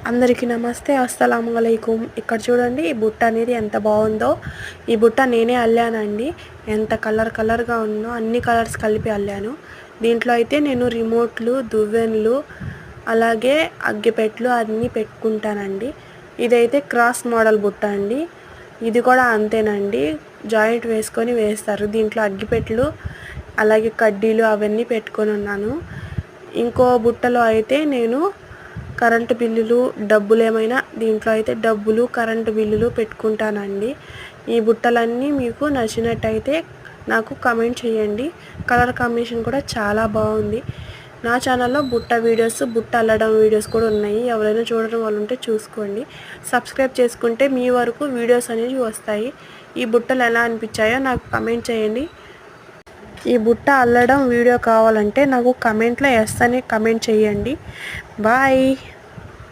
అందరికీ నమస్తే, అస్సలాము అలైకుం. ఇక్కడ చూడండి, ఈ బుట్ట అనేది ఎంత బాగుందో. ఈ బుట్ట నేనే అల్లానండి. ఎంత కలర్గా ఉందో, అన్ని కలర్స్ కలిపి అల్లాను. దీంట్లో అయితే నేను రిమోట్లు, దువ్వెనలు, అలాగే అగ్గిపెట్లు అన్నీ పెట్టుకుంటానండి. ఇదైతే క్రాస్ మోడల్ బుట్ట అండి. ఇది కూడా అంతేనండి, జాయింట్ వేసుకొని వేస్తారు. దీంట్లో అగ్గిపెట్లు అలాగే కడ్డీలు అవన్నీ పెట్టుకొని ఉన్నాను. ఇంకో బుట్టలో అయితే నేను కరెంటు బిల్లులు, డబ్బులు ఏమైనా దీంట్లో అయితే డబ్బులు, కరెంటు బిల్లులు పెట్టుకుంటానండి. ఈ బుట్టలన్నీ మీకు నచ్చినట్టయితే నాకు కమెంట్ చేయండి. కలర్ కాంబినేషన్ కూడా చాలా బాగుంది. నా ఛానల్లో బుట్ట వీడియోస్, బుట్ట అల్లడం వీడియోస్ కూడా ఉన్నాయి. ఎవరైనా చూడడం వాళ్ళు ఉంటే చూసుకోండి. సబ్స్క్రైబ్ చేసుకుంటే మీ వరకు వీడియోస్ అనేవి వస్తాయి. ఈ బుట్టలు ఎలా అనిపించాయో నాకు కమెంట్ చేయండి. ఈ బుట్ట అల్లడం వీడియో కావాలంటే నాకు కమెంట్లో ఎస్ అని కమెంట్ చేయండి. బాయ్.